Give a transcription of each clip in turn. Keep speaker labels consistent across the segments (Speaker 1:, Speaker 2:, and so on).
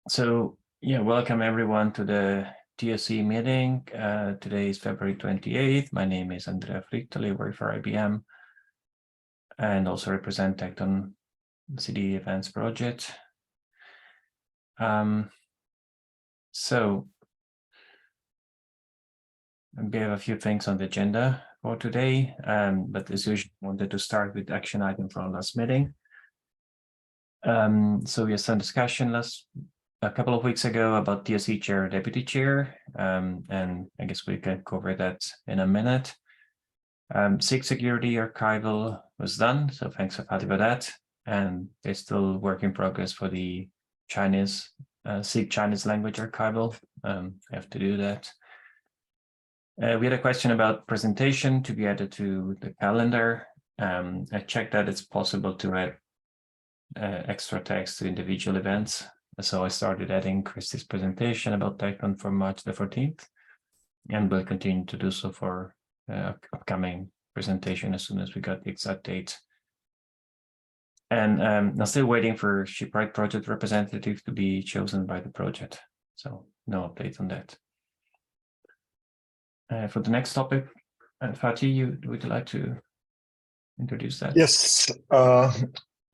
Speaker 1: So yeah, welcome everyone to the TOC meeting. Today is February 28th. My name is Andrea Frittoli, work for IBM and also represent Tecton CD Events project. So we have a few things on the agenda for today, but as usual, I wanted to start with action item from last meeting. So we had some discussion a couple of weeks ago about TOC chair, deputy chair, and I guess we can cover that in a minute. SIG security archival was done, so thanks Fatih for that. And there's still work in progress for the Chinese SIG Chinese language archival. I have to do that. We had a question about presentation to be added to the calendar. I checked that it's possible to add extra text to individual events. So I started adding Christie's presentation about Tecton for March the 14th, and we'll continue to do so for upcoming presentation as soon as we got the exact date. And I'm still waiting for Shipwright project representative to be chosen by the project. So no update on that. For the next topic, Fatih, would you like to introduce that?
Speaker 2: Yes.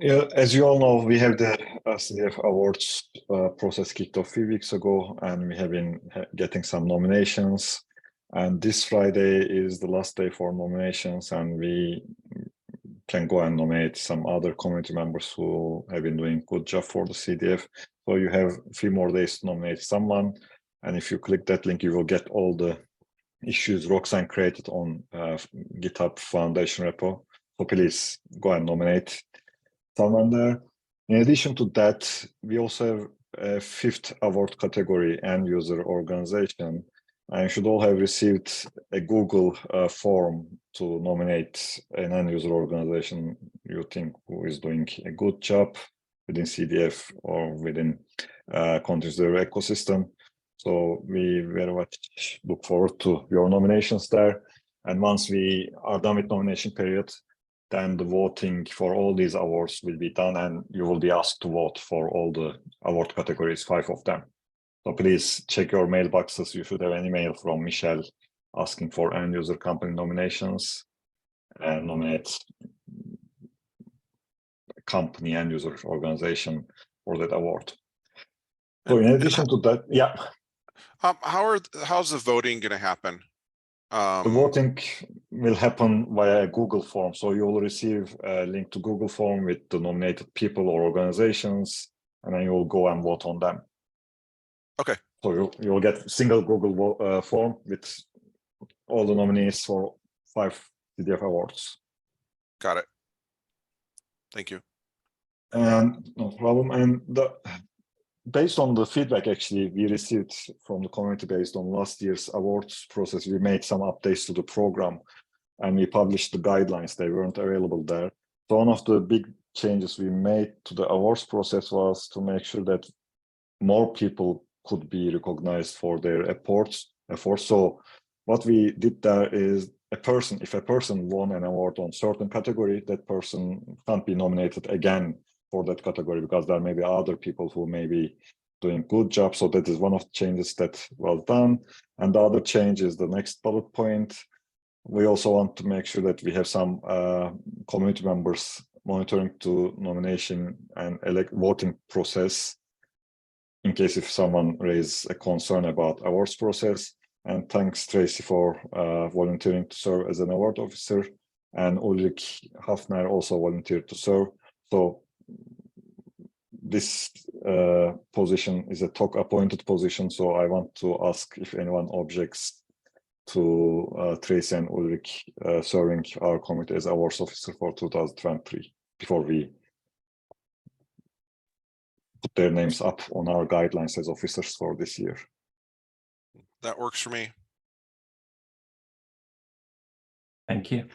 Speaker 2: Yeah, as you all know, we have the CDF Awards process kicked off a few weeks ago, and we have been getting some nominations. And this Friday is the last day for nominations, and we can go and nominate some other community members who have been doing a good job for the CDF. So you have a few more days to nominate someone. And if you click that link, you will get all the issues Roxanne created on GitHub Foundation repo. So please go and nominate someone there. In addition to that, we also have a fifth award category, end user organization. And you should all have received a Google form to nominate an end user organization you think who is doing a good job within CDF or within continuous delivery ecosystem. So we very much look forward to your nominations there. And once we are done with nomination period, then the voting for all these awards will be done, and you will be asked to vote for all the award categories, 5 of them. So please check your mailboxes. You should have an email from Michelle asking for end user company nominations and nominate a company end user organization for that award. So in addition to that, yeah.
Speaker 3: How's the voting going to happen?
Speaker 2: The voting will happen via a Google form. So you will receive a link to Google form with the nominated people or organizations, and then you will go and vote on them.
Speaker 3: Okay.
Speaker 2: So you'll get a single Google form with all the nominees for 5 CDF awards.
Speaker 3: Got it. Thank you.
Speaker 2: And no problem. And based on the feedback actually we received from the community based on last year's awards process, we made some updates to the program and we published the guidelines. They weren't available there. So one of the big changes we made to the awards process was to make sure that more people could be recognized for their efforts. So what we did there is if a person won an award on certain category, that person can't be nominated again for that category because there may be other people who may be doing good job. So that is one of the changes that was done. And the other change is the next bullet point. We also want to make sure that we have some community members monitoring to nomination and voting process in case if someone raises a concern about awards process. And thanks Tracy for volunteering to serve as an award officer, and Ulrich Hafner also volunteered to serve. So this position is a TOC appointed position, so I want to ask if anyone objects to Tracy and Ulrich serving our committee as awards officer for 2023 before we put their names up on our guidelines as officers for this year.
Speaker 3: That works for me.
Speaker 1: Thank you.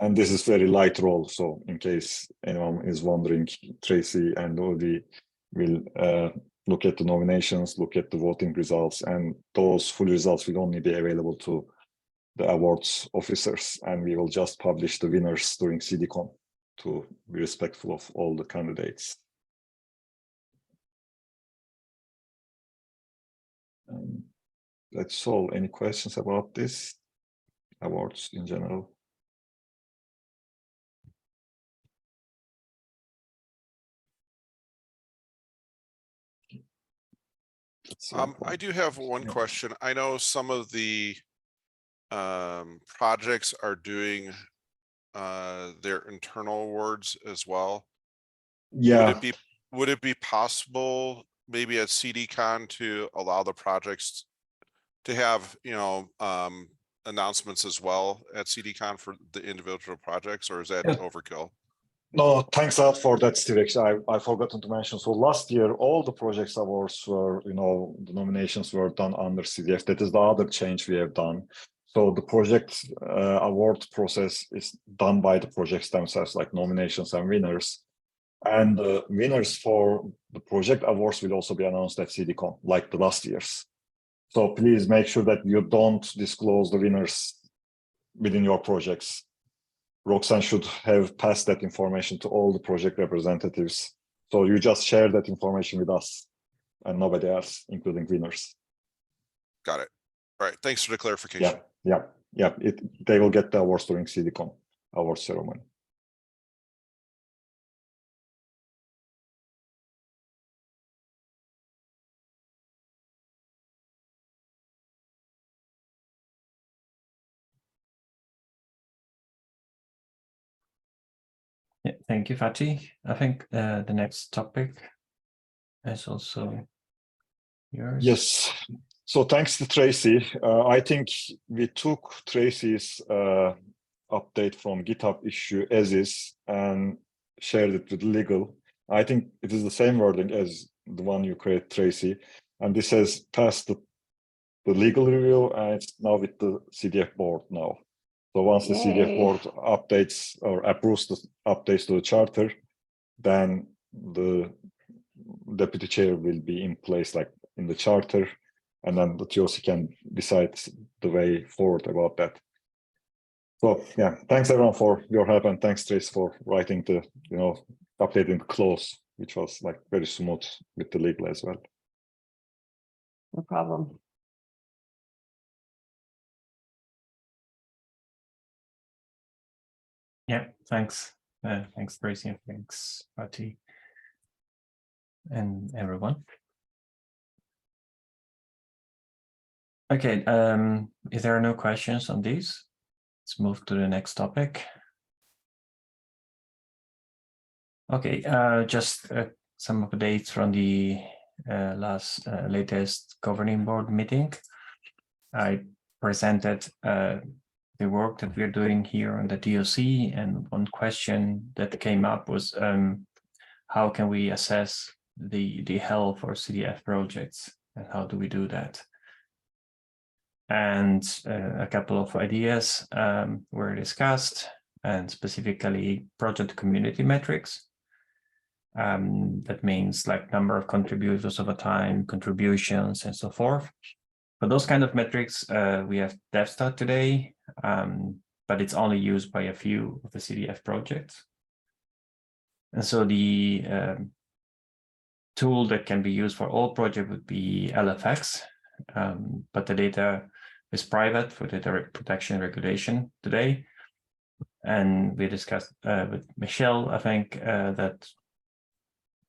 Speaker 2: And this is very light role, so in case anyone is wondering, Tracy and Odi will look at the nominations, look at the voting results, and those full results will only be available to the awards officers, and we will just publish the winners during CDCon. to be respectful of all the candidates. That's all. Any questions about this awards in general?
Speaker 3: I do have one question. I know some of the projects are doing their internal awards as well.
Speaker 2: Yeah.
Speaker 3: Would it be possible maybe at CDCon to allow the projects to have, you know, announcements as well at CDCon for the individual projects, or is that overkill?
Speaker 2: No, thanks a lot for that, Steve. I forgot to mention. So last year, all the projects awards were, you know, the nominations were done under CDF. That is the other change we have done. So the project award process is done by the projects themselves, like nominations and winners. And the winners for the project awards will also be announced at CDCon, like the last year's. So please make sure that you don't disclose the winners within your projects. Roxanne should have passed that information to all the project representatives. So you just share that information with us and nobody else, including winners.
Speaker 3: Got it. All right. Thanks for the clarification.
Speaker 2: Yeah. They will get the awards during CDCon award ceremony.
Speaker 1: Yeah, thank you, Fatih. I think the next topic is also yours.
Speaker 2: Yes. So thanks to Tracy. I think we took Tracy's update from GitHub issue as is and shared it with legal. I think it is the same wording as the one you create, Tracy. And this has passed the legal review and it's now with the CDF board now. So once the CDF board updates or approves the updates to the charter, then the deputy chair will be in place like in the charter, and then the TOC can decide the way forward about that. So yeah, thanks everyone for your help, and thanks Trace for writing the, you know, updating the clause, which was like very smooth with the legal as well.
Speaker 4: No problem.
Speaker 1: Yeah, thanks. Thanks, Tracy, and thanks, Fatih, and everyone. Okay, if there are no questions on these, let's move to the next topic. Okay, just some updates from the latest governing board meeting. I presented the work that we're doing here on the TOC, and one question that came up was how can we assess the health for CDF projects, and how do we do that? And a couple of ideas were discussed, and specifically project community metrics. That means like number of contributors over time, contributions, and so forth. For those kind of metrics, we have DevStat today, but it's only used by a few of the CDF projects. And so the tool that can be used for all projects would be LFX, but the data is private for data protection regulation today. And we discussed with Michelle, I think, that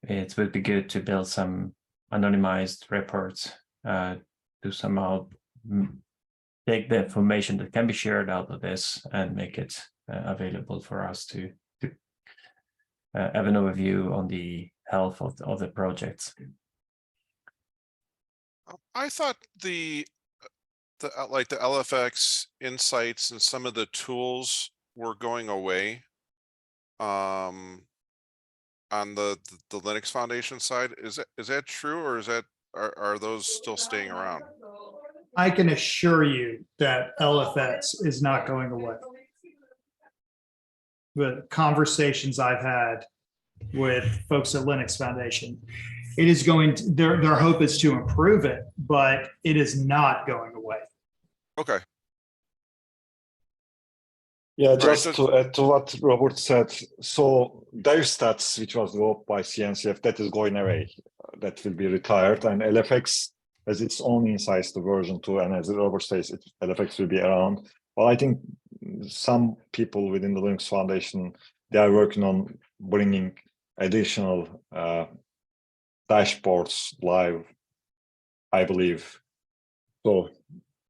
Speaker 1: it would be good to build some anonymized reports to somehow take the information that can be shared out of this and make it available for us to have an overview on the health of the projects.
Speaker 3: I thought the like the LFX insights and some of the tools were going away on the Linux Foundation side. Is that true, or is that are those still staying around?
Speaker 5: I can assure you that LFX is not going away. The conversations I've had with folks at Linux Foundation, it is going to, their hope is to improve it, but it is not going away.
Speaker 3: Okay.
Speaker 2: Yeah,
Speaker 3: right,
Speaker 2: just
Speaker 3: so-
Speaker 2: to add to what Robert said, so DivStats, which was developed by CNCF, that is going away. That will be retired, and LFX has its own insights to version 2, and as Robert says, LFX will be around. Well, I think some people within the Linux Foundation, they are working on bringing additional dashboards live, I believe. So,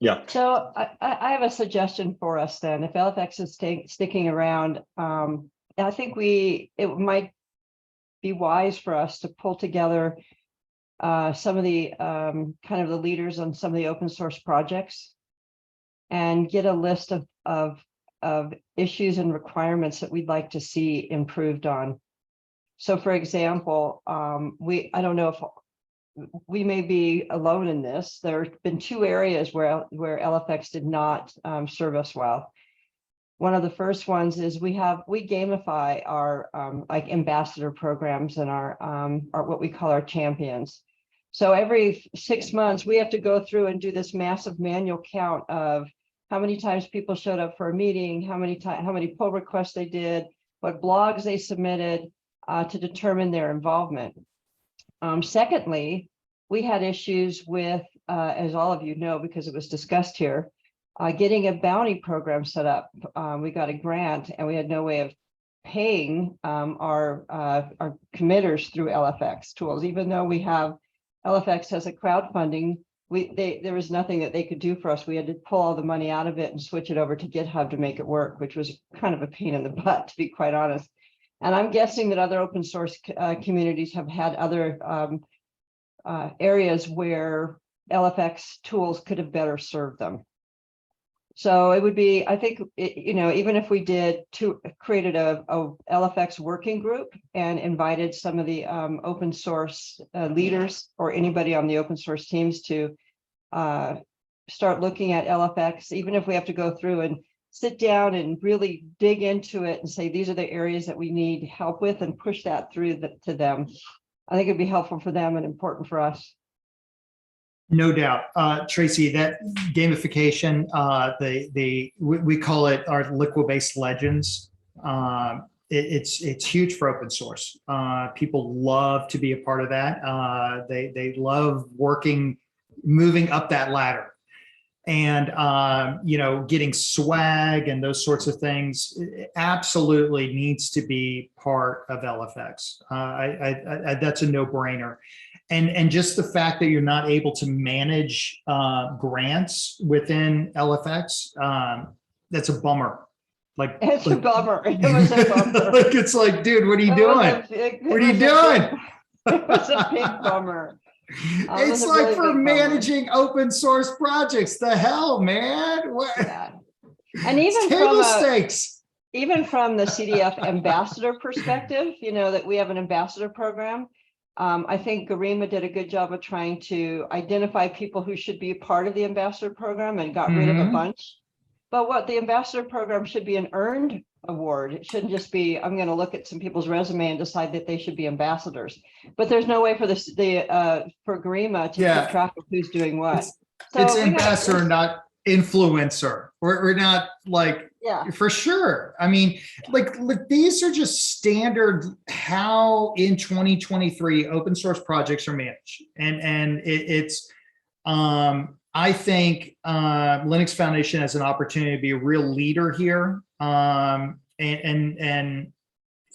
Speaker 2: yeah.
Speaker 4: So I have a suggestion for us then. If LFX is sticking around, I think it might be wise for us to pull together some of the kind of the leaders on some of the open source projects and get a list of issues and requirements that we'd like to see improved on. So for example, I don't know if we may be alone in this. There have been 2 areas where LFX did not serve us well. One of the first ones is we gamify our like ambassador programs and our what we call our champions. So every 6 months we have to go through and do this massive manual count of how many times people showed up for a meeting, how many pull requests they did, what blogs they submitted to determine their involvement. Secondly, we had issues with, as all of you know, because it was discussed here, getting a bounty program set up. We got a grant and we had no way of paying our committers through LFX tools, even though LFX has a crowdfunding. There was nothing that they could do for us. We had to pull all the money out of it and switch it over to GitHub to make it work, which was kind of a pain in the butt, to be quite honest. And I'm guessing that other open source communities have had other areas where LFX tools could have better served them. So it would be, I think, even if we created a LFX working group and invited some of the open source leaders or anybody on the open source teams to start looking at LFX, even if we have to go through and sit down and really dig into it and say, these are the areas that we need help with, and push that through to them. I think it'd be helpful for them and important for us.
Speaker 5: No doubt. Tracy, that gamification, we call it our liquid-based legends. It's huge for open source. People love to be a part of that. They love moving up that ladder. And getting swag and those sorts of things absolutely needs to be part of LFX. That's a no-brainer. And just the fact that you're not able to manage grants within LFX, that's a bummer.
Speaker 4: It's a bummer. It was a bummer.
Speaker 5: It's like, dude, what are you doing? What are you doing?
Speaker 4: It was a big bummer.
Speaker 5: It's like really for managing open source projects. The hell, man. What?
Speaker 4: Yeah. And even
Speaker 5: table stakes.
Speaker 4: Even from the CDF ambassador perspective, that we have an ambassador program. I think Garima did a good job of trying to identify people who should be a part of the ambassador program and got rid of a bunch. But what the ambassador program should be an earned award. It shouldn't just be, I'm going to look at some people's resume and decide that they should be ambassadors. But there's no way for for Garima to keep track of who's doing what.
Speaker 5: It's ambassador, not influencer. We're not for sure. I mean, look, these are just standard how in 2023 open source projects are managed, and I think Linux Foundation has an opportunity to be a real leader here, and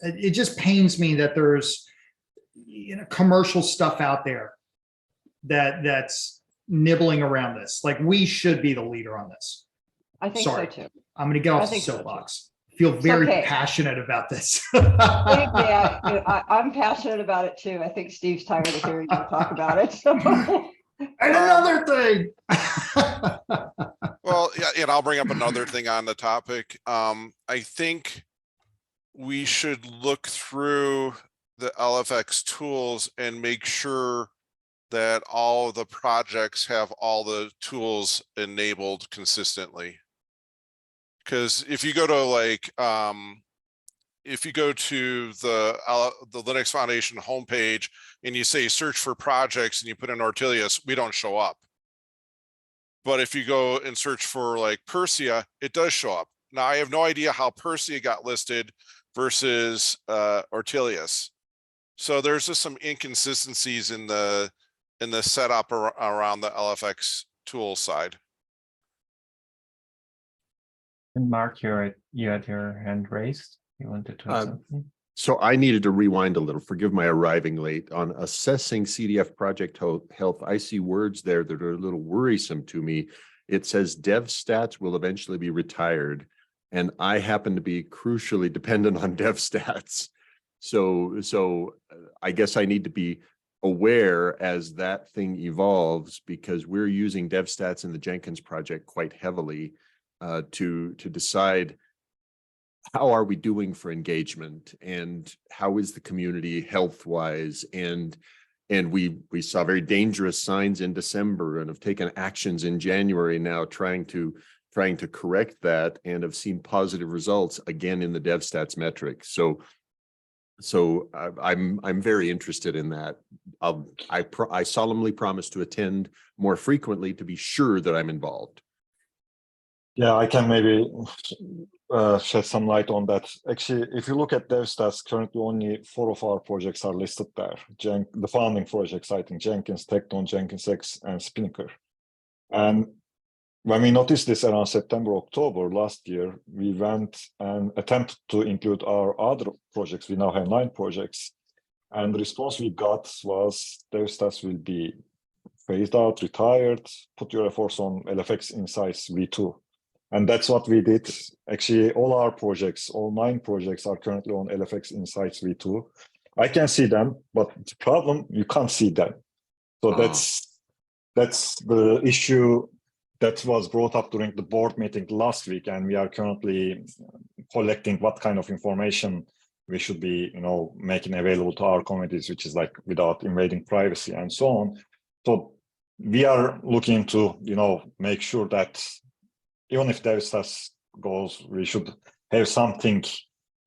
Speaker 5: it just pains me that there's commercial stuff out there that's nibbling around this. Like, we should be the leader on this.
Speaker 4: I think so too.
Speaker 5: I'm going to get off the soapbox. Feel very passionate about this.
Speaker 4: I'm passionate about it too. I think Steve's tired of hearing you talk about it. So.
Speaker 5: And another thing.
Speaker 3: Well, yeah, and I'll bring up another thing on the topic. I think we should look through the LFX tools and make sure that all of the projects have all the tools enabled consistently. Because if you go to if you go to the Linux Foundation homepage and you say search for projects and you put in Ortelius, we don't show up. But if you go and search for Persia, it does show up. Now I have no idea how Persia got listed versus Ortelius. So there's just some inconsistencies in the setup around the LFX tool side.
Speaker 1: And Mark, you had your hand raised. You wanted to add something?
Speaker 6: So I needed to rewind a little. Forgive my arriving late. On assessing CDF project health, I see words there that are a little worrisome to me. It says dev stats will eventually be retired, and I happen to be crucially dependent on dev stats. So I guess I need to be aware as that thing evolves, because we're using dev stats in the Jenkins project quite heavily to decide how are we doing for engagement and how is the community health wise, and we saw very dangerous signs in December and have taken actions in January now trying to correct that, and have seen positive results again in the dev stats metric. So I'm very interested in that. I solemnly promise to attend more frequently to be sure that I'm involved.
Speaker 2: Yeah, I can maybe shed some light on that. Actually, if you look at dev stats, currently only 4 of our projects are listed there. The founding projects, I think, Jenkins, Tekton, Jenkins X, and Spinnaker. And when we noticed this around September, October last year, we went and attempted to include our other projects. We now have 9 projects. And the response we got was dev stats will be phased out, retired, put your efforts on LFX Insights V2. And that's what we did. Actually, all our projects, all 9 projects are currently on LFX Insights V2. I can see them, but the problem, you can't see them. So that's the issue that was brought up during the board meeting last week. And we are currently collecting what kind of information we should be, making available to our communities, which is like without invading privacy and so on. So we are looking to, make sure that even if dev stats goes, we should have something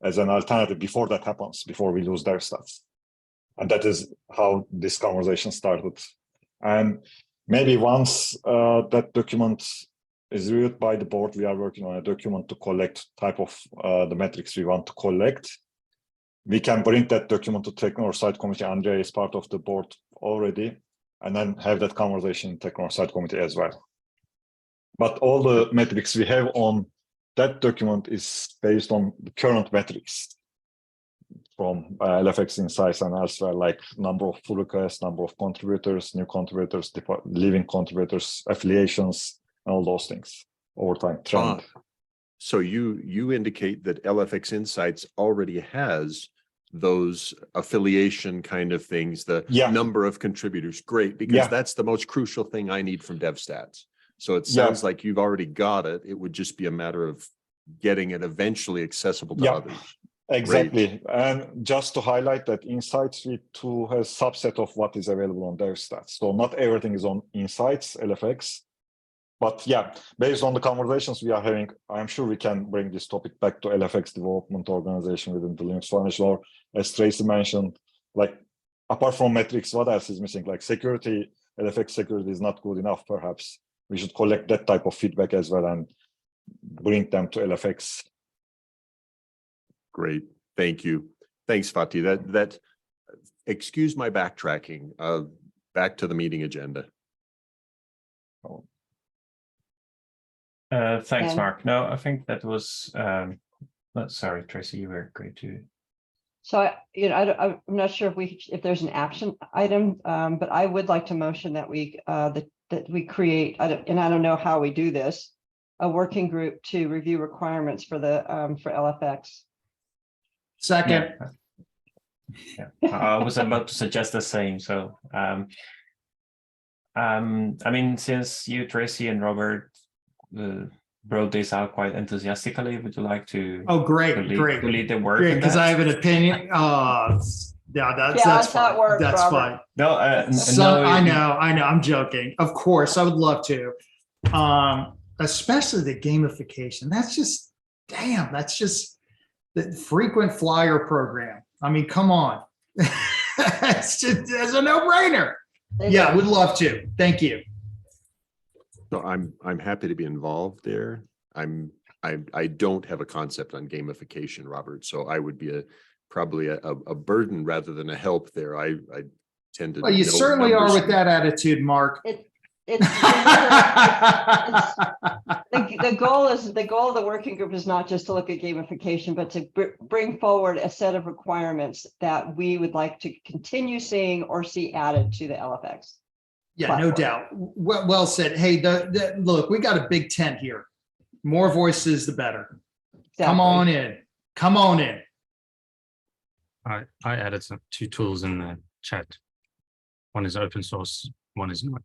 Speaker 2: as an alternative before that happens, before we lose dev stats. And that is how this conversation started. And maybe once that document is reviewed by the board, we are working on a document to collect type of the metrics we want to collect. We can bring that document to Techno Site Committee. Andrea is part of the board already, and then have that conversation in Techno Site Committee as well. But all the metrics we have on that document is based on the current metrics from LFX Insights and elsewhere, like number of pull requests, number of contributors, new contributors, leaving contributors, affiliations, and all those things over time. Trend.
Speaker 6: So you indicate that LFX Insights already has those affiliation kind of things, the number of contributors. Great, because that's the most crucial thing I need from DevStats. So it sounds like you've already got it. It would just be a matter of getting it eventually accessible to others.
Speaker 2: Exactly.
Speaker 6: Great.
Speaker 2: And just to highlight that Insights V2 has subset of what is available on DevStats. So not everything is on Insights, LFX. But based on the conversations we are having, I'm sure we can bring this topic back to LFX development organization within the Linux Foundation, or as Tracy mentioned, like apart from metrics, what else is missing? Like security, LFX security is not good enough, perhaps. We should collect that type of feedback as well and bring them to LFX.
Speaker 6: Great, thank you. Thanks, Fatih. That excuse my backtracking. Back to the meeting agenda.
Speaker 1: Thanks, Mark. No, I think that was. Sorry, Tracy, you were going to.
Speaker 4: So I'm not sure if there's an action item, but I would like to motion that we create, and I don't know how we do this, a working group to review requirements for LFX.
Speaker 5: Second.
Speaker 1: I was about to suggest the same. So, I mean, since you, Tracy, and Robert brought this out quite enthusiastically, would you like to?
Speaker 5: Oh, great,
Speaker 1: to lead the work?
Speaker 5: Great, because I have an opinion. That's fine.
Speaker 4: Works,
Speaker 5: that's
Speaker 4: Robert.
Speaker 5: fine.
Speaker 1: No,
Speaker 5: I know. I'm joking. Of course, I would love to. Especially the gamification. That's just the frequent flyer program. I mean, come on. It's a no-brainer. Yeah, would love to. Thank you.
Speaker 6: So I'm happy to be involved there. I'm I don't have a concept on gamification, Robert, so I would be probably a burden rather than a help there. I tend to.
Speaker 5: Well, you
Speaker 6: know
Speaker 5: certainly are
Speaker 6: numbers
Speaker 5: with
Speaker 6: and-
Speaker 5: that attitude, Mark.
Speaker 4: It's the goal of the working group is not just to look at gamification, but to bring forward a set of requirements that we would like to continue seeing or see added to the LFX.
Speaker 5: Yeah, no
Speaker 4: platform.
Speaker 5: doubt. Well said. Hey, look, we got a big tent here. More voices, the better. Come
Speaker 4: Exactly.
Speaker 5: on in. Come on in.
Speaker 7: I added two tools in the chat. One is open source, one is not.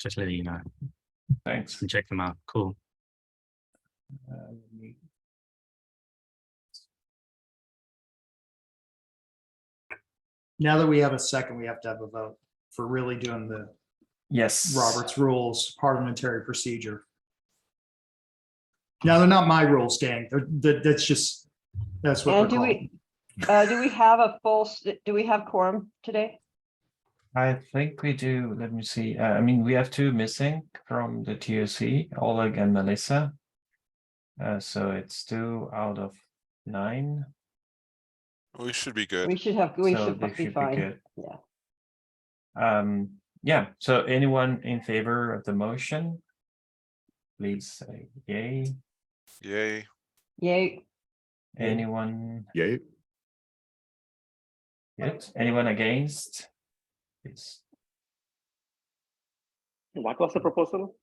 Speaker 7: Just letting you know.
Speaker 1: Thanks.
Speaker 7: And check them out. Cool.
Speaker 5: Now that we have a second, we have to have a vote for really doing the
Speaker 1: Yes.
Speaker 5: Robert's rules, parliamentary procedure. Now, they're not my rules, gang. That's what
Speaker 4: And
Speaker 5: they're called.
Speaker 4: do we have do we have quorum today?
Speaker 1: I think we do. Let me see. I mean, we have 2 missing from the TOC, Oleg and Melissa. So it's 2 out of 9.
Speaker 3: We should be good.
Speaker 4: We should
Speaker 1: So they
Speaker 4: be
Speaker 1: should
Speaker 4: fine.
Speaker 1: good.
Speaker 4: Yeah.
Speaker 1: Yeah. So anyone in favor of the motion? Please say yay.
Speaker 3: Yay.
Speaker 4: Yay.
Speaker 1: Anyone?
Speaker 6: Yay.
Speaker 1: Good. Anyone against? Please.
Speaker 8: What was the proposal?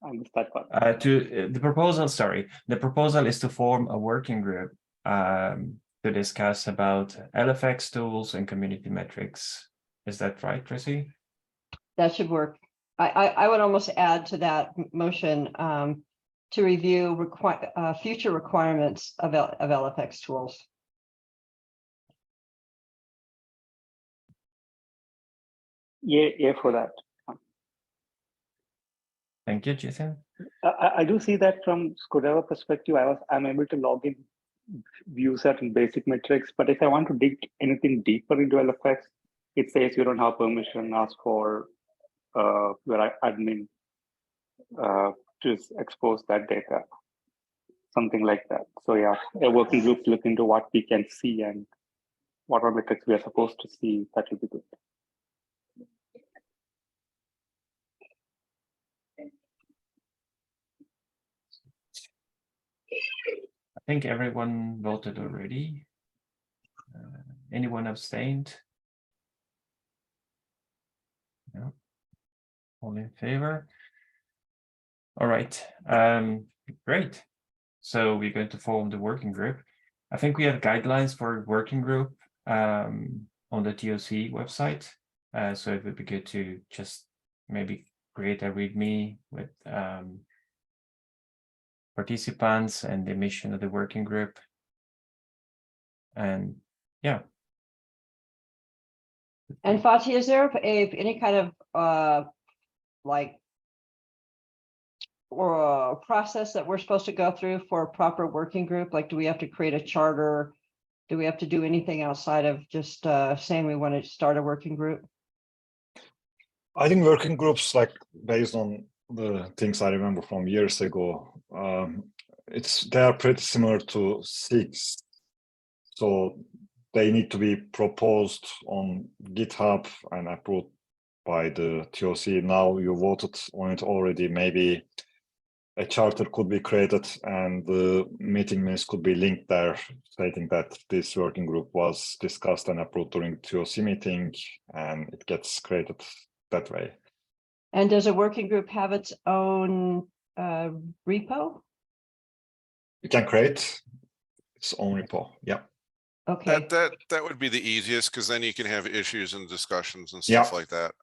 Speaker 8: I missed that part.
Speaker 1: The proposal. Sorry, the proposal is to form a working group to discuss about LFX tools and community metrics. Is that right, Tracy?
Speaker 4: That should work. I would almost add to that motion to review future requirements of LFX tools.
Speaker 8: Yeah, for that.
Speaker 1: Thank you, Jason.
Speaker 8: I do see that from Scodeva perspective. I'm able to log in, view certain basic metrics, but if I want to dig anything deeper into LFX, it says you don't have permission, ask for your admin to expose that data, something like that. So yeah, a working group look into what we can see and what are metrics we are supposed to see. That will be good.
Speaker 1: I think everyone voted already. Anyone abstained? No. All in favor? All right. Great. So we're going to form the working group. I think we have guidelines for working group on the TOC website. So it would be good to just maybe create a README with participants and the mission of the working group. And yeah.
Speaker 4: And Fatih, is there any kind of like or process that we're supposed to go through for a proper working group? Like, do we have to create a charter? Do we have to do anything outside of just saying we want to start a working group?
Speaker 2: I think working groups, like based on the things I remember from years ago, they are pretty similar to SIGs. So they need to be proposed on GitHub and approved by the TOC. Now you voted on it already. Maybe a charter could be created and the meeting minutes could be linked there, stating that this working group was discussed and approved during the TOC meeting, and it gets created that way.
Speaker 4: And does a working group have its own repo?
Speaker 2: You can create its own repo. Yeah.
Speaker 4: Okay.
Speaker 3: That would be the easiest, because then you can have issues and discussions and stuff like that.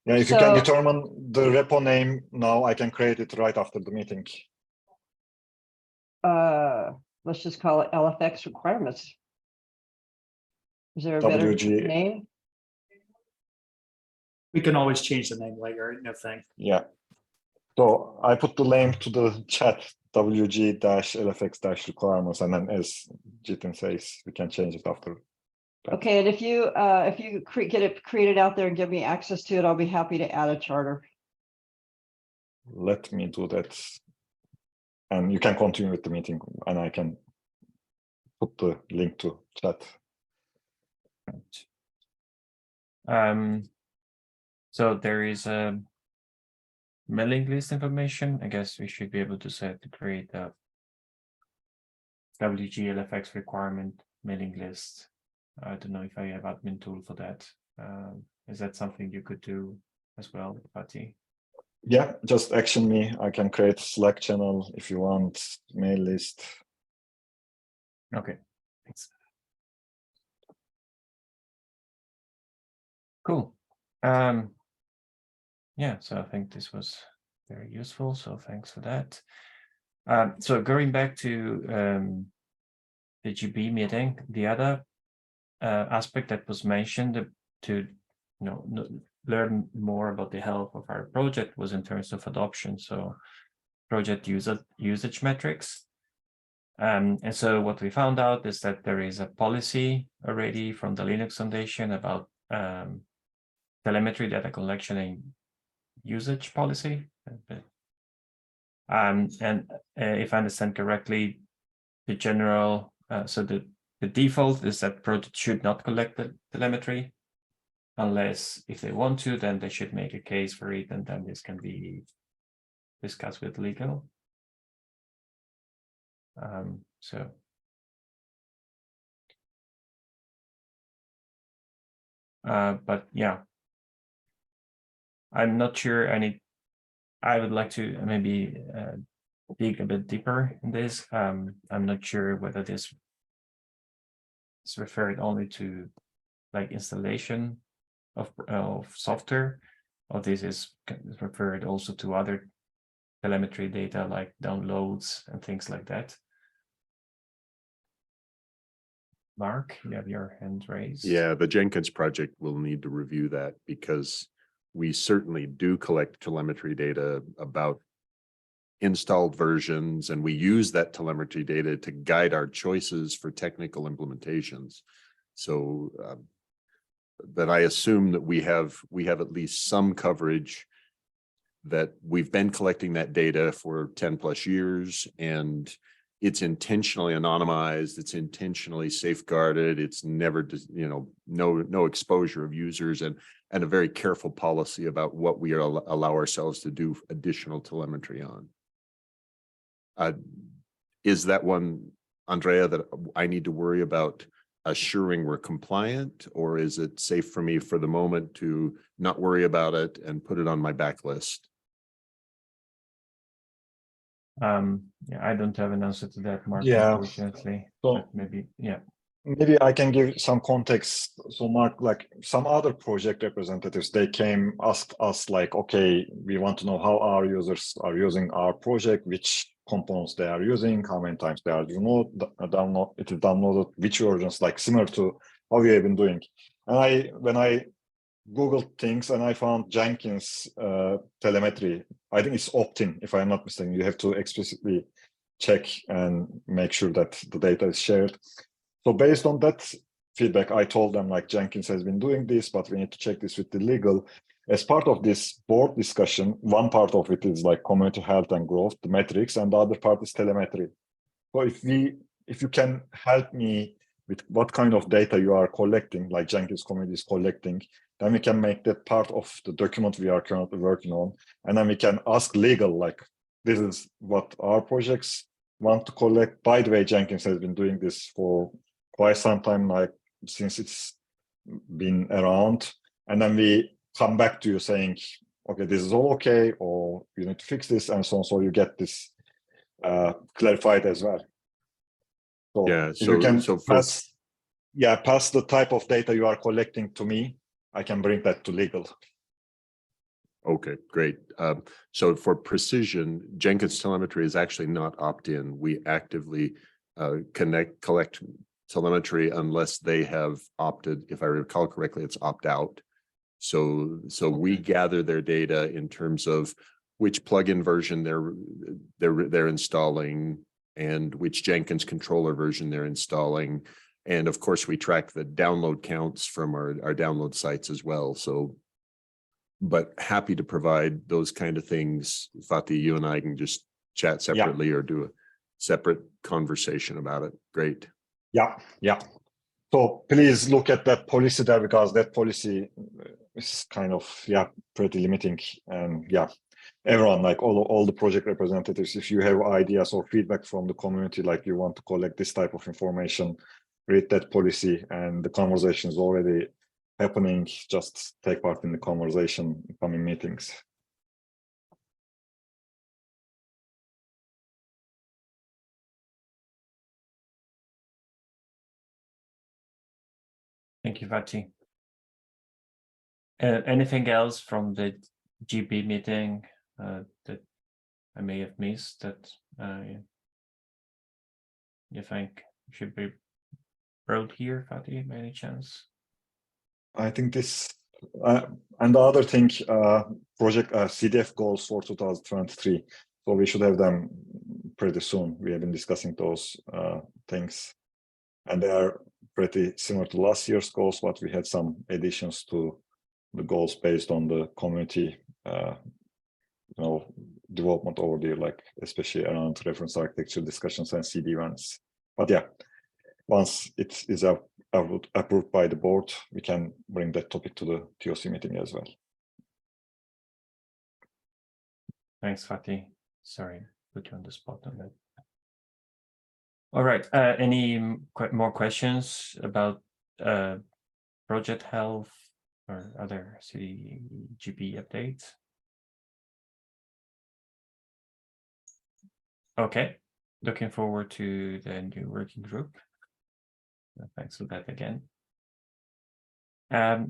Speaker 2: Yeah, if you can
Speaker 4: So-
Speaker 2: determine the repo name now, I can create it right after the meeting.
Speaker 4: Let's just call it LFX requirements. Is there a better
Speaker 2: WG.
Speaker 4: name?
Speaker 5: We can always change the name later. No thing.
Speaker 2: Yeah. So I put the name to the chat, WG-LFX-requirements, and then as Jitin says, we can change it after. that.
Speaker 4: Okay, and if you get it created out there and give me access to it, I'll be happy to add a charter.
Speaker 2: let me do that. And you can continue with the meeting and I can put the link to chat.
Speaker 1: So there is a mailing list information. I guess we should be able to set to create a WGLFX requirement mailing list. I don't know if I have admin tool for that. Is that something you could do as well, Patti?
Speaker 2: Yeah, just action me. I can create Slack channel if you want, mail list.
Speaker 1: Okay, thanks. Cool. Yeah, so I think this was very useful. So thanks for that. So going back to the GB meeting, the other aspect that was mentioned to learn more about the health of our project was in terms of adoption. So project usage metrics. And so what we found out is that there is a policy already from the Linux Foundation about telemetry data collection and usage policy. And if I understand correctly, the general, so the default is that project should not collect the telemetry unless if they want to, then they should make a case for it, and then this can be discussed with legal. But yeah, I'm not sure. I would like to maybe dig a bit deeper in this. I'm not sure whether this is referred only to like installation of software, or this is referred also to other telemetry data like downloads and things like that. Mark, you have your hand raised.
Speaker 6: Yeah, the Jenkins project will need to review that because we certainly do collect telemetry data about installed versions, and we use that telemetry data to guide our choices for technical implementations. So, but I assume that we have at least some coverage that we've been collecting that data for 10 plus years, and it's intentionally anonymized, it's intentionally safeguarded, it's never, no exposure of users, and a very careful policy about what we allow ourselves to do additional telemetry on. Is that one, Andrea, that I need to worry about assuring we're compliant, or is it safe for me for the moment to not worry about it and put it on my backlist?
Speaker 1: Yeah, I don't have an answer to that, Mark,
Speaker 2: Yeah.
Speaker 1: unfortunately.
Speaker 2: So
Speaker 1: but maybe, yeah.
Speaker 2: Maybe I can give some context. So Mark, like some other project representatives, they came, asked us like, okay, we want to know how our users are using our project, which components they are using, how many times they are downloaded, which versions, like similar to how we have been doing. And when I Googled things and I found Jenkins telemetry, I think it's opt-in, if I'm not mistaken. You have to explicitly check and make sure that the data is shared. So based on that feedback, I told them like Jenkins has been doing this, but we need to check this with the legal. As part of this board discussion, one part of it is like community health and growth, the metrics, and the other part is telemetry. So if you can help me with what kind of data you are collecting, like Jenkins community is collecting, then we can make that part of the document we are currently working on. And then we can ask legal, like, this is what our projects want to collect. By the way, Jenkins has been doing this for quite some time, like since it's been around. And then we come back to you saying, okay, this is all okay, or you need to fix this and so on. So you get this clarified as well. So
Speaker 6: Yeah,
Speaker 2: you can pass the type of data you are collecting to me, I can bring that to legal.
Speaker 6: Okay, great. So for precision, Jenkins telemetry is actually not opt-in. We actively collect telemetry unless they have opted. If I recall correctly, it's opt-out. So we gather their data in terms of which plugin version they're installing and which Jenkins controller version they're installing. And of course, we track the download counts from our download sites as well. So but happy to provide those kind of things. Fatih, you and I can just chat separately or do a separate conversation about it. Great.
Speaker 2: Yeah. So please look at that policy there, because that policy is kind of pretty limiting. And everyone, like all the project representatives, if you have ideas or feedback from the community, like you want to collect this type of information, read that policy, and the conversation is already happening. Just take part in the conversation in coming meetings.
Speaker 1: Thank you, Fatih. Anything else from the GB meeting that I may have missed that you think should be brought here, Fatih, by any chance?
Speaker 2: I think this, and the other thing, project CDF goals for 2023. So we should have them pretty soon. We have been discussing those things, and they are pretty similar to last year's goals, but we had some additions to the goals based on the community, development over there, like especially around reference architecture discussions and CD events. But once it is approved by the board, we can bring that topic to the TOC meeting as well.
Speaker 1: Thanks, Fatih. Sorry, put you on the spot on that. All right. Any more questions about project health or other CDGP updates? Okay. Looking forward to the new working group. Thanks for that again.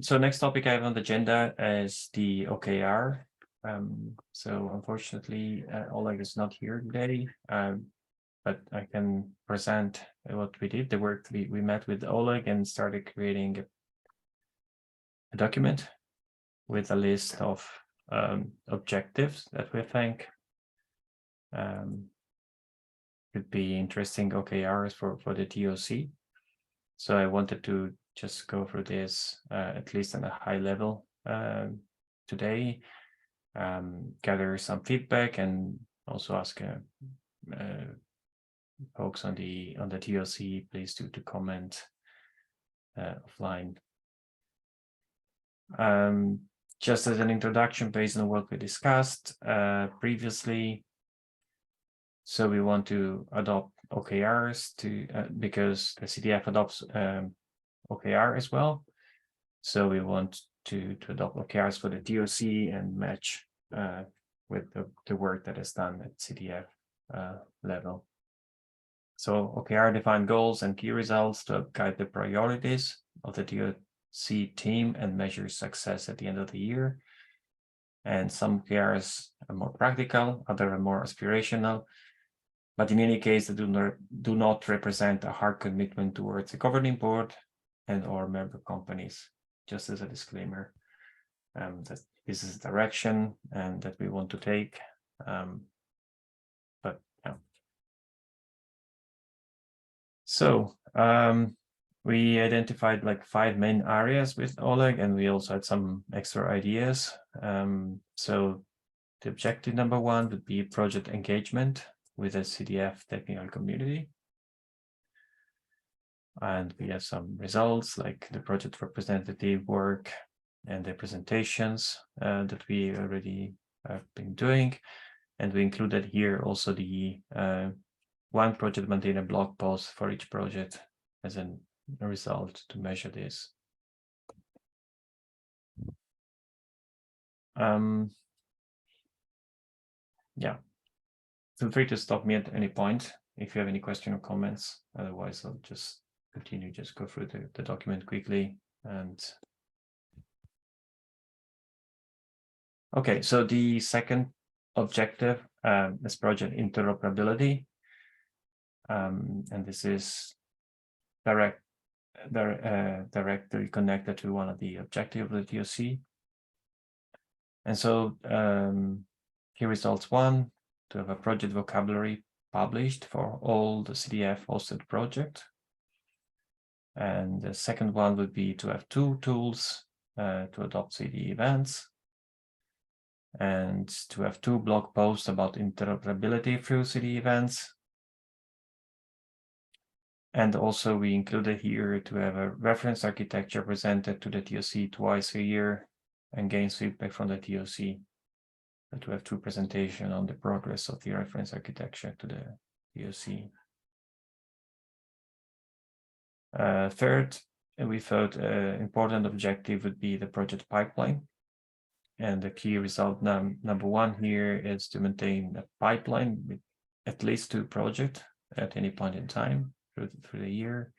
Speaker 1: So next topic I have on the agenda is the OKR. So unfortunately, Oleg is not here today, but I can present what we did, the work we met with Oleg and started creating a document with a list of objectives that we think could be interesting OKRs for the TOC. So I wanted to just go through this at least on a high level today, gather some feedback, and also ask folks on the TOC please to comment offline. Just as an introduction based on what we discussed previously. So we want to adopt OKRs because the CDF adopts OKR as well. So we want to adopt OKRs for the TOC and match with the work that is done at CDF level. So OKR define goals and key results to guide the priorities of the TOC team and measure success at the end of the year. And some OKRs are more practical, others are more aspirational. But in any case, they do not represent a hard commitment towards the governing board and or member companies, just as a disclaimer. That this is the direction and that we want to take. So we identified like 5 main areas with Oleg, and we also had some extra ideas. So the objective number 1 would be project engagement with the CDF technical community. And we have some results like the project representative work and the presentations that we already have been doing. And we included here also the one project maintainer blog post for each project as a result to measure this. Yeah, feel free to stop me at any point if you have any question or comments. Otherwise, I'll just continue, just go through the document quickly. And okay, so the second objective is project interoperability. And this is directly connected to one of the objectives of the TOC. And so key results 1, to have a project vocabulary published for all the CDF hosted project. And the second one would be to have 2 tools to adopt CD events. and to have 2 blog posts about interoperability through CD events. And also we included here to have a reference architecture presented to the TOC twice a year and gain feedback from the TOC. But to have 2 presentations on the progress of the reference architecture to the TOC. Third, we thought important objective would be the project pipeline. And the key result number 1 here is to maintain a pipeline with at least 2 projects at any point in time through the year.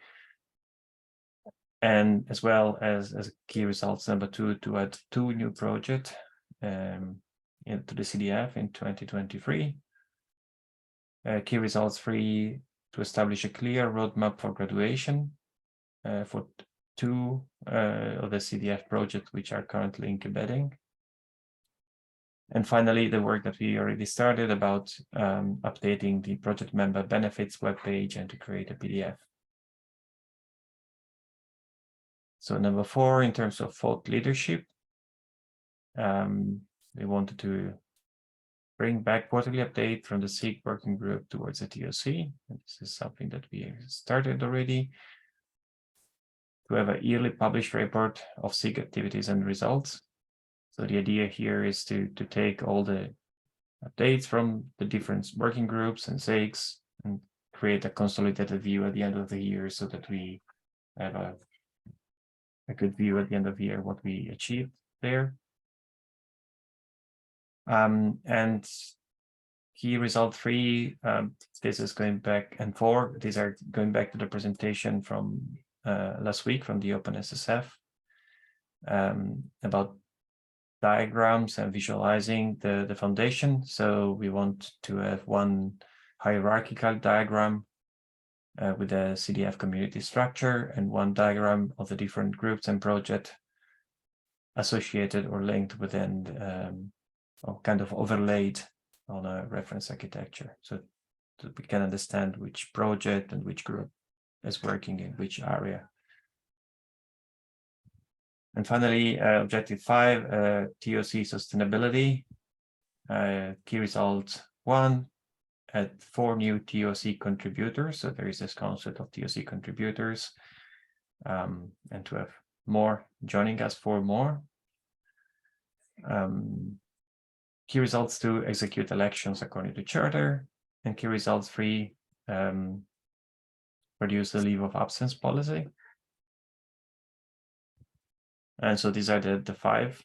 Speaker 1: And as well as key results number 2, to add 2 new projects into the CDF in 2023. Key results 3, to establish a clear roadmap for graduation for 2 of the CDF projects which are currently incubating. And finally, the work that we already started about updating the project member benefits webpage and to create a PDF. So number 4, in terms of thought leadership, we wanted to bring back quarterly update from the SIG working group towards the TOC. And this is something that we started already. To have a yearly published report of SIG activities and results. So the idea here is to take all the updates from the different working groups and SIGs and create a consolidated view at the end of the year so that we have a good view at the end of the year what we achieved there. And key result 3, this is going back, and 4, these are going back to the presentation from last week from the OpenSSF about diagrams and visualizing the foundation. So we want to have 1 hierarchical diagram with a CDF community structure and 1 diagram of the different groups and projects associated or linked within or kind of overlaid on a reference architecture, so that we can understand which project and which group is working in which area. And finally, objective 5, TOC sustainability. Key result 1, add 4 new TOC contributors. So there is this concept of TOC contributors, and to have more joining us, 4 more. Key results 2, execute elections according to charter, and key results 3, produce the leave of absence policy. And so these are the 5.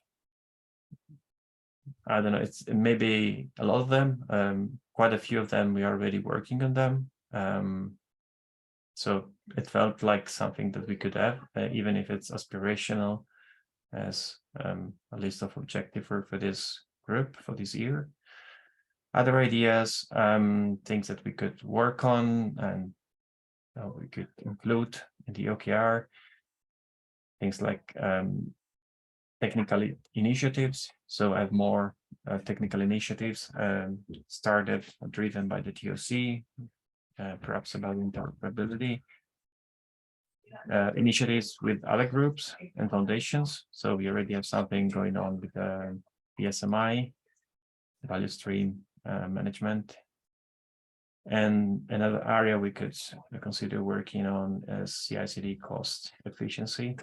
Speaker 1: I don't know, it's maybe a lot of them, quite a few of them we are already working on them. So it felt like something that we could have, even if it's aspirational, as a list of objectives for this group for this year. Other ideas, things that we could work on and we could include in the OKR, things like technical initiatives. So I have more technical initiatives started, driven by the TOC, perhaps about interoperability. Initiatives with other groups and foundations. So we already have something going on with the SMI, value stream management. And another area we could consider working on is CI/CD cost efficiency.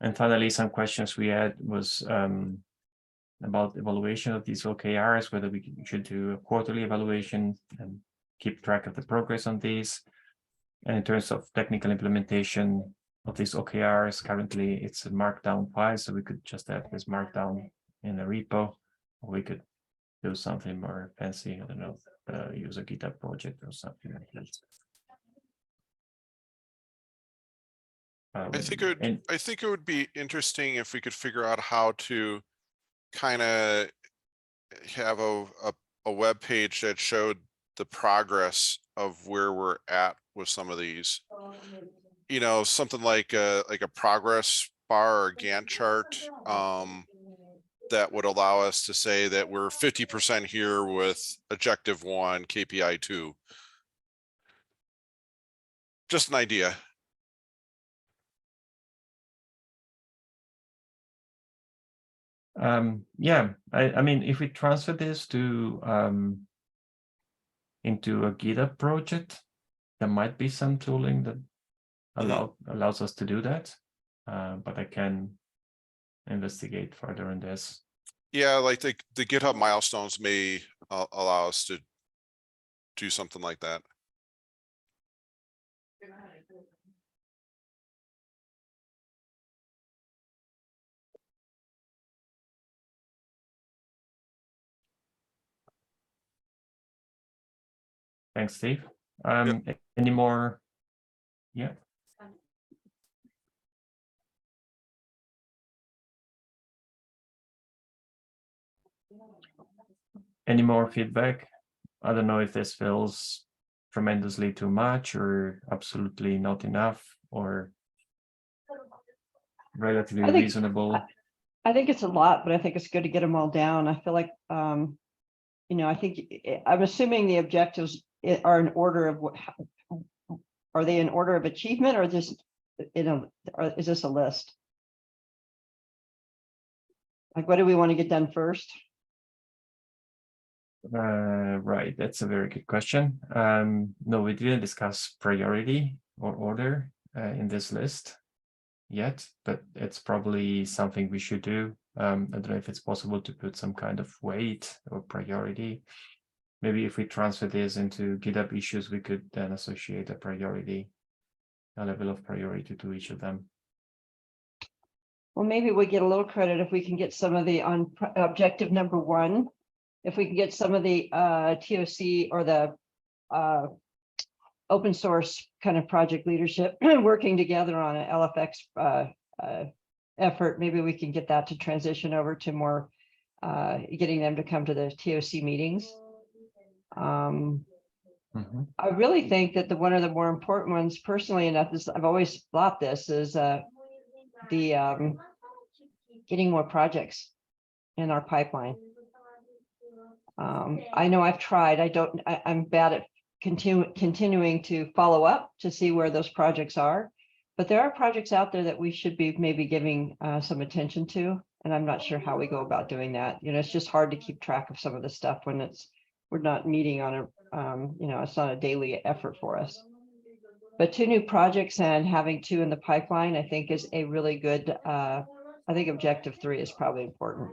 Speaker 1: And finally, some questions we had was about evaluation of these OKRs, whether we should do a quarterly evaluation and keep track of the progress on these. And in terms of technical implementation of these OKRs, currently it's a markdown file, so we could just have this markdown in a repo, or we could do something more fancy, I don't know, use a GitHub project or something like that.
Speaker 3: I think it would be interesting if we could figure out how to kind of have a web page that showed the progress of where we're at with some of these. You know, something like a progress bar or Gantt chart that would allow us to say that we're 50% here with objective 1, KPI 2. Just an idea.
Speaker 1: Yeah, I mean, if we transfer this to into a GitHub project, there might be some tooling that allows us to do that, but I can investigate further on this.
Speaker 3: Yeah, like the GitHub milestones may allow us to do something like that.
Speaker 1: Thanks, Steve. Any more? Yeah. Any more feedback? I don't know if this feels tremendously too much or absolutely not enough or relatively reasonable.
Speaker 4: I think it's a lot, but I think it's good to get them all down. I feel like, you know, I think I'm assuming the objectives are in order of what, are they in order of achievement or just, you know, or is this a list? Like, what do we want to get done first?
Speaker 1: Right, that's a very good question. No, we didn't discuss priority or order in this list yet, but it's probably something we should do. I don't know if it's possible to put some kind of weight or priority. Maybe if we transfer this into GitHub issues, we could then associate a priority, a level of priority to each of them.
Speaker 4: Well, maybe we get a little credit if we can get some of the on objective number 1. If we can get some of the TOC or the open source kind of project leadership working together on an LFX effort, maybe we can get that to transition over to more getting them to come to the TOC meetings. I really think that one of the more important ones, personally enough, is I've always thought this is the getting more projects in our pipeline. I know I've tried. I'm bad at continuing to follow up to see where those projects are, but there are projects out there that we should be maybe giving some attention to, and I'm not sure how we go about doing that. You know, it's just hard to keep track of some of the stuff when we're not meeting on a you know, it's not a daily effort for us. But 2 new projects and having 2 in the pipeline, I think is a really good, I think objective 3 is probably important.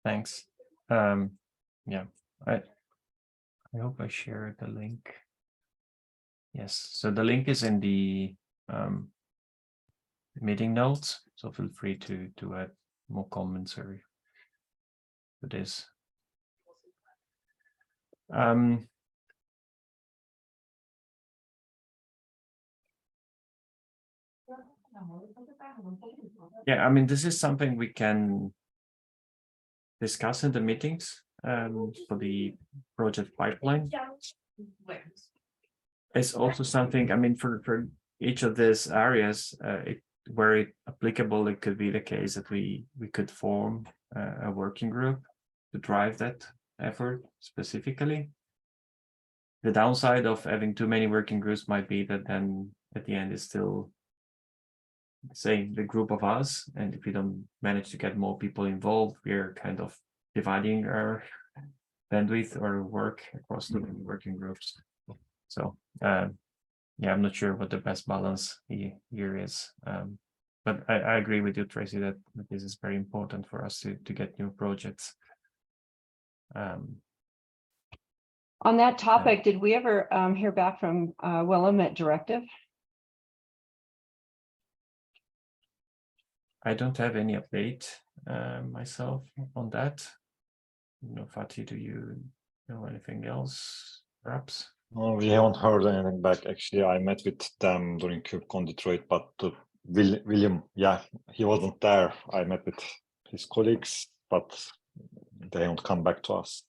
Speaker 1: Thanks. Yeah, I hope I shared the link. Yes, so the link is in the meeting notes, so feel free to add more comments or to this. Yeah, I mean, this is something we can discuss in the meetings for the project pipeline. It's also something, I mean, for each of these areas, where applicable, it could be the case that we could form a working group to drive that effort specifically. The downside of having too many working groups might be that then at the end is still, say, the group of us, and if we don't manage to get more people involved, we're kind of dividing our bandwidth or work across the working groups. So yeah, I'm not sure what the best balance here is, but I agree with you, Tracy, that this is very important for us to get new projects.
Speaker 4: On that topic, did we ever hear back from Willamette Directive?
Speaker 1: I don't have any update myself on that. No, Fatih, do you know anything else, perhaps?
Speaker 2: No, we haven't heard anything back. Actually, I met with them during KubeCon Detroit, but William, yeah, he wasn't there. I met with his colleagues, but they haven't come back to us.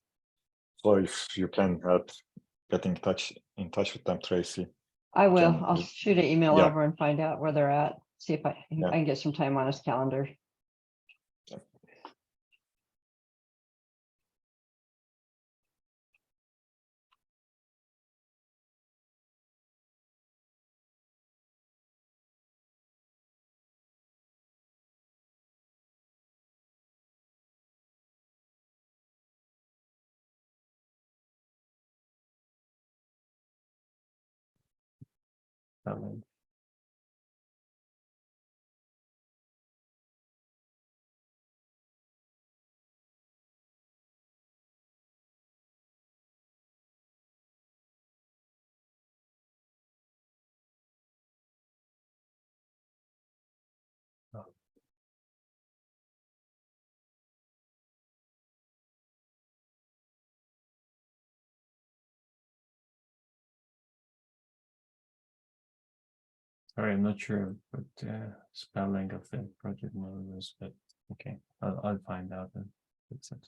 Speaker 2: So if you can help get in touch with them, Tracy,
Speaker 4: I will.
Speaker 2: Can
Speaker 4: I'll
Speaker 2: you-
Speaker 4: shoot an email
Speaker 2: Yeah.
Speaker 4: over and find out where they're at. See if I
Speaker 2: Yeah.
Speaker 4: can get some time on his calendar.
Speaker 1: Um, Sorry, I'm not sure what spelling of the project name was, but okay, I'll find out and fix it.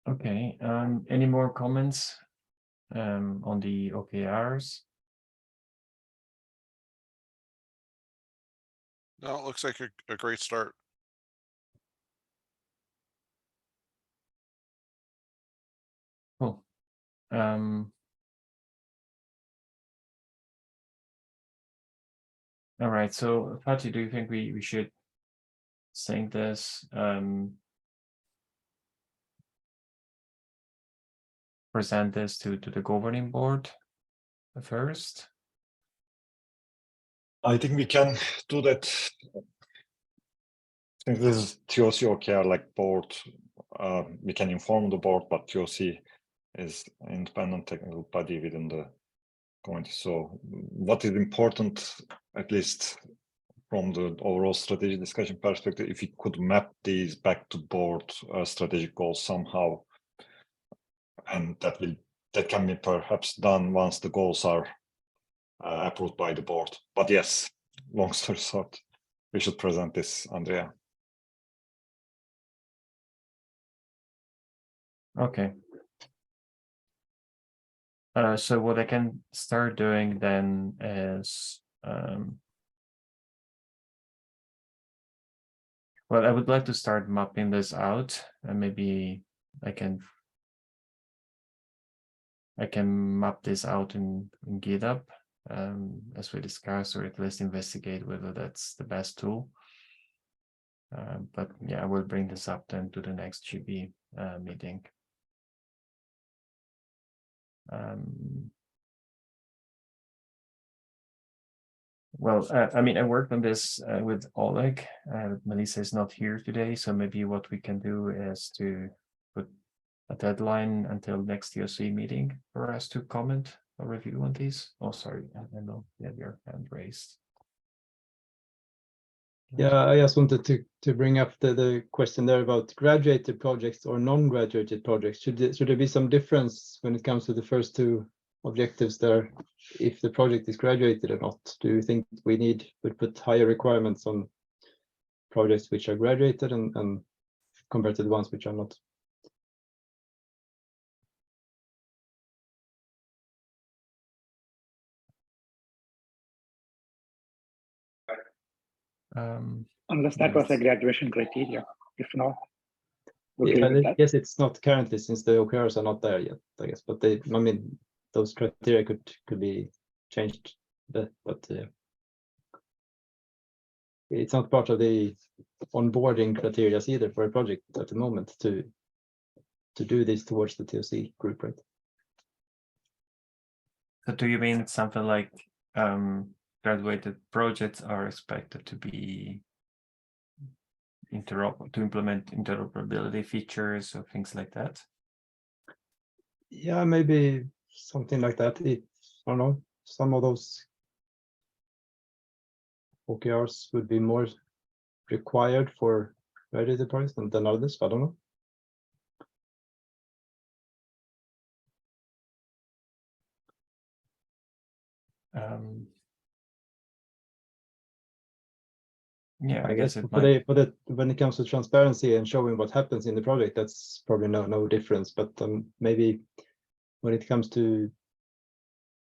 Speaker 1: Okay, any more comments on the OKRs?
Speaker 3: No, it looks like a great start.
Speaker 1: Cool. All right, so Fatih, do you think we should sync this? Present this to the governing board first?
Speaker 2: I think we can do that. I think this is TOC OKR like board. We can inform the board, but TOC is independent technical body within the committee. So what is important, at least from the overall strategic discussion perspective, if we could map these back to board strategic goals somehow, and that can be perhaps done once the goals are approved by the board. But yes, long story short, we should present this, Andrea.
Speaker 1: Okay. So what I can start doing then is, well, I would like to start mapping this out, and maybe I can map this out in GitHub, as we discussed, or at least investigate whether that's the best tool. But yeah, I will bring this up then to the next GB meeting. Well, I mean, I worked on this with Oleg. Melissa is not here today, so maybe what we can do is to put a deadline until next TOC meeting for us to comment or review on these. Oh, sorry, I know you have your hand raised.
Speaker 9: Yeah, I just wanted to bring up the question there about graduated projects or non-graduated projects. Should there be some difference when it comes to the first two objectives there, if the project is graduated or not? Do you think we would put higher requirements on projects which are graduated and compared to the ones which are not?
Speaker 8: Unless that was a graduation criteria. If not,
Speaker 9: Yeah, I guess it's not currently, since the OKRs are not there yet, I guess, but I mean, those criteria could be changed, but it's not part of the onboarding criteria either for a project at the moment to do this towards the TOC group, right?
Speaker 1: So do you mean something like graduated projects are expected to be to implement interoperability features or things like that?
Speaker 9: Yeah, maybe something like that. I don't know, some of those OKRs would be more required for graduated projects than others. I don't know.
Speaker 1: Yeah, I guess it
Speaker 9: for
Speaker 1: might.
Speaker 9: the when it comes to transparency and showing what happens in the project, that's probably no difference. But maybe when it comes to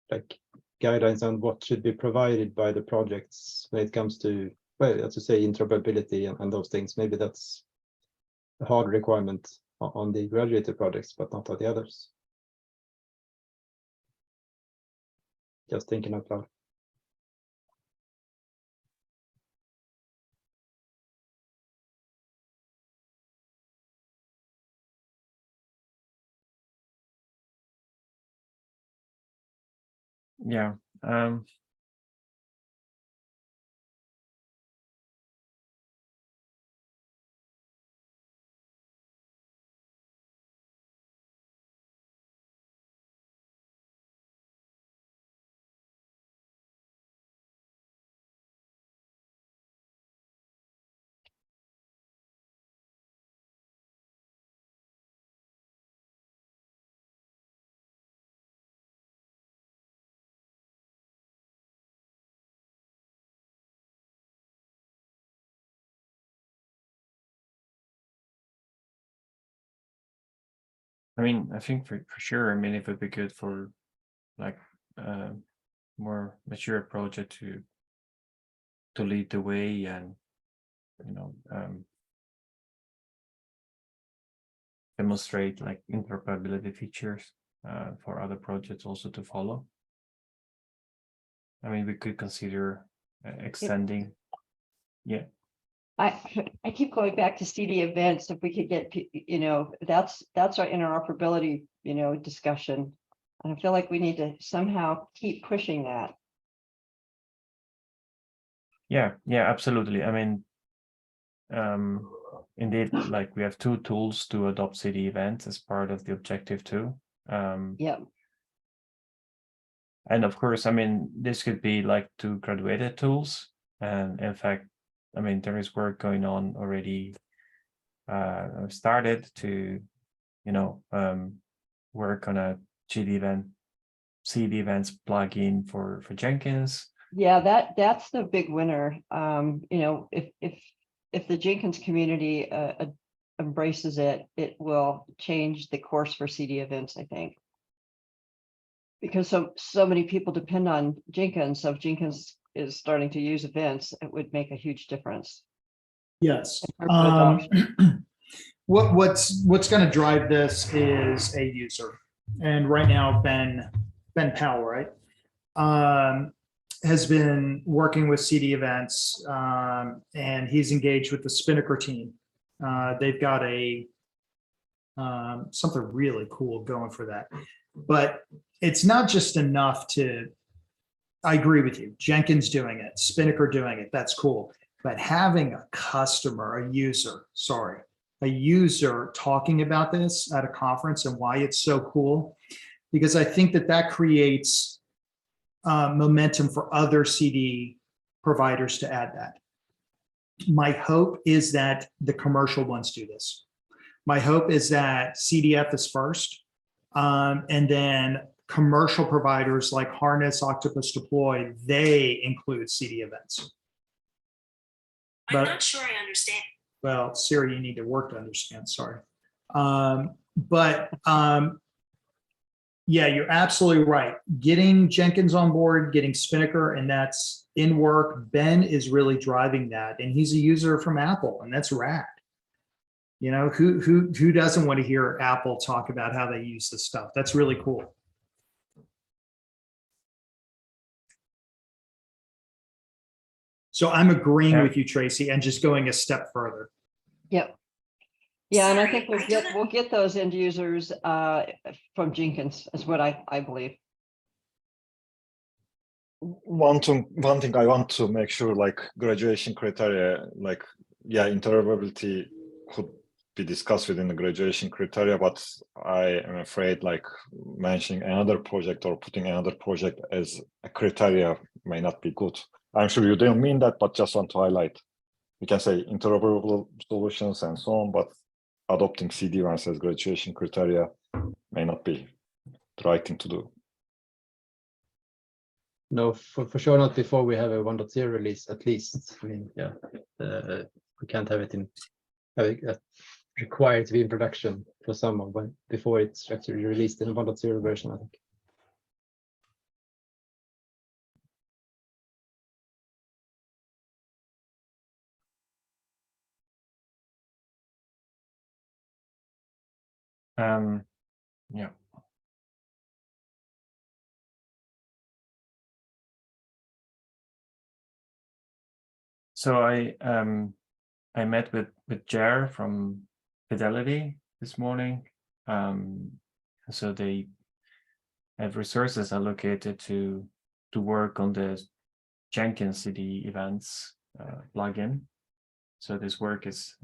Speaker 9: like guidelines on what should be provided by the projects when it comes to, well, as you say, interoperability and those things. Maybe that's a hard requirement on the graduated projects, but not on the others. Just thinking out loud.
Speaker 1: Yeah. I mean, I think for sure, I mean, it would be good for like more mature project to lead the way and, you know, demonstrate like interoperability features for other projects also to follow. I mean, we could consider extending. Yeah.
Speaker 4: I keep going back to CD events. If we could get, you know, that's our interoperability, you know, discussion. And I feel like we need to somehow keep pushing that.
Speaker 1: Yeah, absolutely. I mean, indeed, like we have 2 tools to adopt CD events as part of the objective too.
Speaker 4: Yep.
Speaker 1: And of course, I mean, this could be like 2 graduated tools. And in fact, I mean, there is work going on already. Started to, you know, work on a CD events plugin for Jenkins.
Speaker 4: Yeah, that's the big winner. You know, if the Jenkins community embraces it, it will change the course for CD events, I think. Because so many people depend on Jenkins, so if Jenkins is starting to use events, it would make a huge difference.
Speaker 5: Yes.
Speaker 4: In terms of adoption.
Speaker 5: What's going to drive this is a user, and right now Ben Powell, right, has been working with CD events, and he's engaged with the Spinnaker team. They've got a something really cool going for that, but it's not just enough to. I agree with you. Jenkins doing it, Spinnaker doing it. That's cool. But having a customer, a user talking about this at a conference and why it's so cool, because I think that creates momentum for other CD providers to add that. My hope is that the commercial ones do this. My hope is that CDF is first, and then commercial providers like Harness, Octopus Deploy, they include CD events.
Speaker 10: I'm not sure I understand.
Speaker 5: Well, Siri, you need to work to understand, sorry. Yeah, you're absolutely right. Getting Jenkins on board, getting Spinnaker, and that's in work. Ben is really driving that, and he's a user from Apple, and that's rad. You know, who doesn't want to hear Apple talk about how they use this stuff? That's really cool. So I'm agreeing with you, Tracy, and just going a step further.
Speaker 4: Yep. Yeah, and I think we'll get those end users from Jenkins, is what I believe.
Speaker 2: One thing I want to make sure, like graduation criteria, like interoperability could be discussed within the graduation criteria, but I am afraid like mentioning another project or putting another project as a criteria may not be good. I'm sure you don't mean that, but just want to highlight. We can say interoperable solutions and so on, but adopting CD events as graduation criteria may not be the right thing to do.
Speaker 9: No, for sure not before we have a 1.0 release, at least. I mean, yeah, we can't have it in required to be in production for some of them before it's actually released in a 1.0 version, I think.
Speaker 1: Yeah. So I met with Jer from Fidelity this morning. So they have resources allocated to work on the Jenkins CD events plugin. So this work is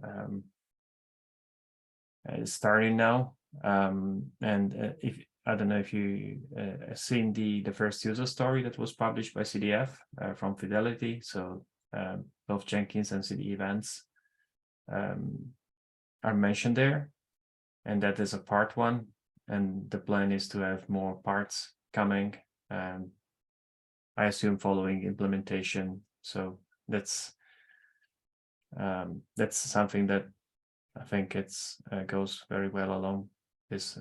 Speaker 1: starting now. And if I don't know if you seen the first user story that was published by CDF from Fidelity. So both Jenkins and CD events are mentioned there, and that is a part one. And the plan is to have more parts coming. I assume following implementation. So that's something that I think it's goes very well along these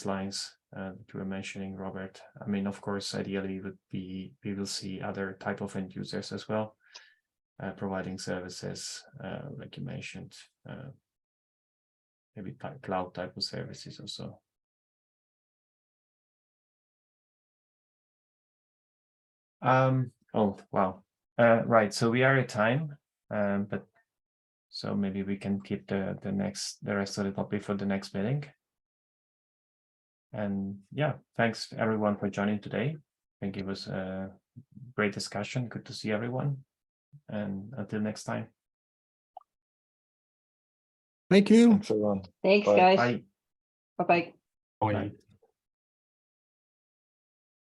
Speaker 1: lines that you were mentioning, Robert. I mean, of course, ideally we will see other type of end users as well, providing services like you mentioned, maybe cloud type of services also. Oh wow, right. So we are at time, but so maybe we can keep the rest of the topic for the next meeting. And yeah, thanks everyone for joining today. I think it was a great discussion. Good to see everyone. And until next time.
Speaker 6: Thank you.
Speaker 2: Thanks, everyone.
Speaker 4: Thanks,
Speaker 2: Bye.
Speaker 4: guys.
Speaker 1: Bye.
Speaker 4: Bye-bye.
Speaker 7: Bye.
Speaker 1: Bye.